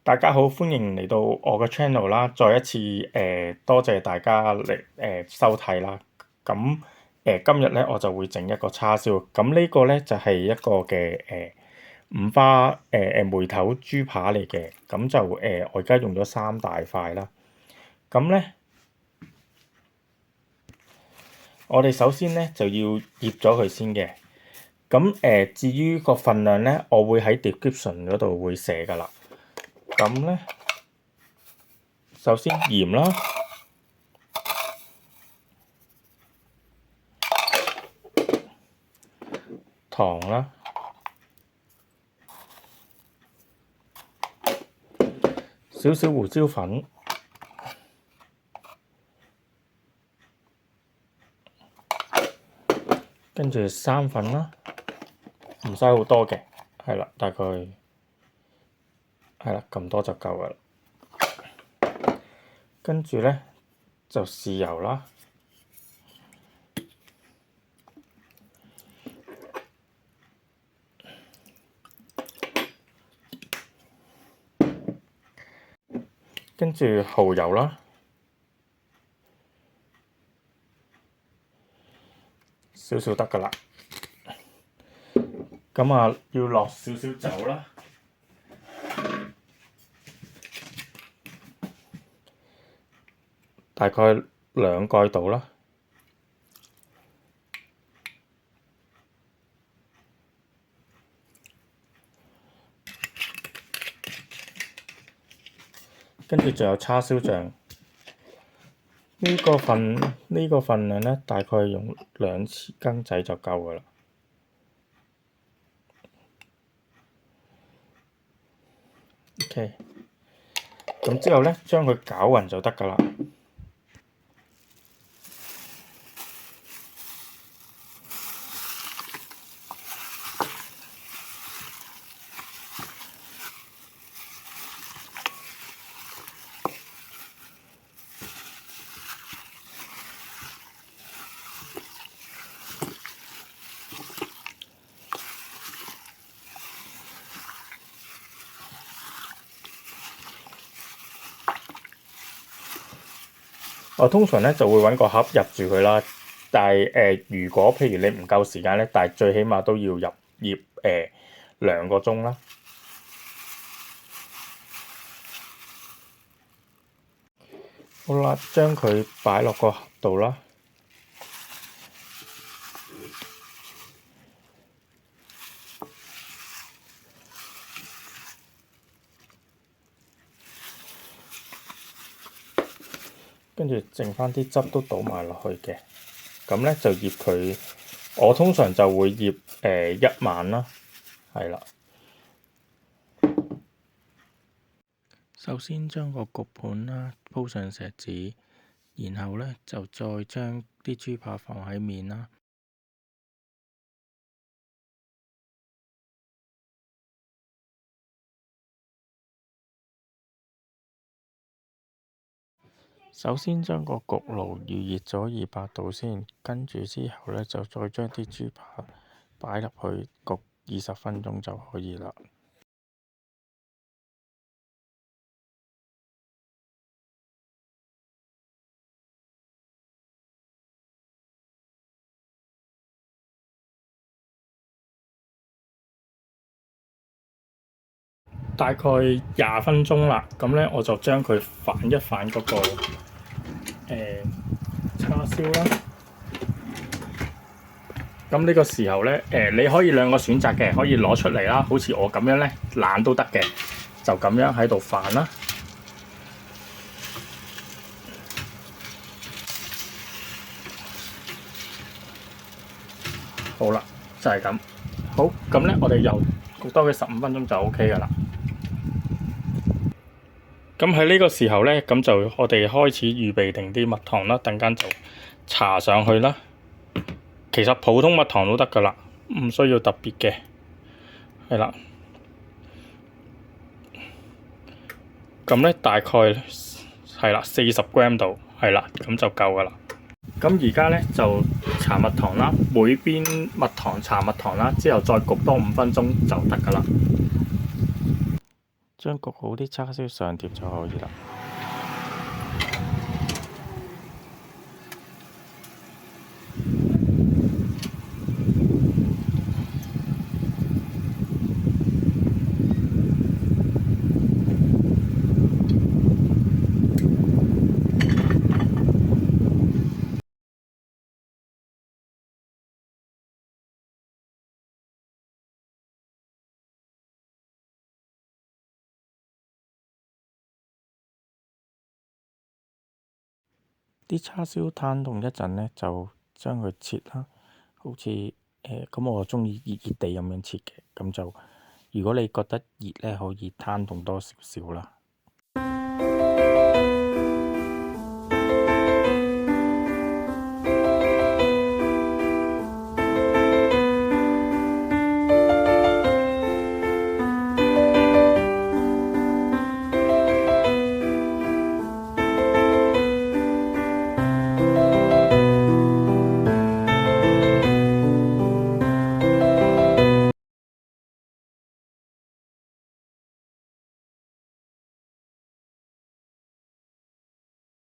大家好，歡迎嚟到我嘅 channel 啦！再一次多謝大家嚟收睇啦。咁今日咧我就會整一個叉燒。咁呢個咧就係一個嘅五花梅頭豬扒嚟嘅。咁就我而家用咗3大塊啦。咁咧我哋首先咧就要醃咗佢先嘅。咁至於個份量咧，我會喺 description 嗰度會寫㗎啦。咁咧，首先鹽啦，糖啦，少少胡椒粉，跟住生粉啦，唔使好多嘅，係啦，大概係啦，咁多就夠㗎啦。跟住咧就豉油啦，跟住蠔油啦，少少得㗎啦。咁啊，要落少少酒啦，大概2蓋度啦。跟住仲有叉燒醬，呢個份量咧，大概用2匙羹仔就夠㗎啦。OK，咁之後咧，將佢攪勻就得㗎啦。我通常咧就會揾個盒入住佢啦，但係如果譬如你唔夠時間咧，但係最起碼都要入醃2個鐘啦。好啦，將佢擺落個盒度啦。跟住剩翻啲汁都倒埋落去嘅，咁咧就醃佢。我通常就會醃1晚啦，係啦。首先將個焗盤啦鋪上錫紙，然後咧就再將啲豬扒放喺面啦。首先將個焗爐預熱咗200度先，跟住之後咧就再將啲豬扒擺入去焗20分鐘就可以啦。大概20分鐘啦，咁咧我就將佢反一反嗰個叉燒啦。咁呢個時候咧，你可以2個選擇嘅，可以攞出嚟啦，好似我咁樣咧懶都得嘅，就咁樣喺度反啦。好啦，就係咁。好，咁咧我哋又焗多佢15分鐘就 OK 㗎啦。咁喺呢個時候咧，咁就我哋開始預備定啲蜜糖啦，陣間就搽上去啦。其實普通蜜糖都得㗎啦，唔需要特別嘅，係啦。咁咧大概係啦40g 度，係啦，咁就夠㗎啦。咁而家咧就搽蜜糖啦，每邊蜜糖搽蜜糖啦，之後再焗多5分鐘就得㗎啦。將焗好啲叉燒上碟就可以啦。啲叉燒攤凍一陣呢，就將佢切啦，好似咁我鍾意熱熱地咁樣切嘅，咁就如果你覺得熱呢，可以攤凍多少少啦。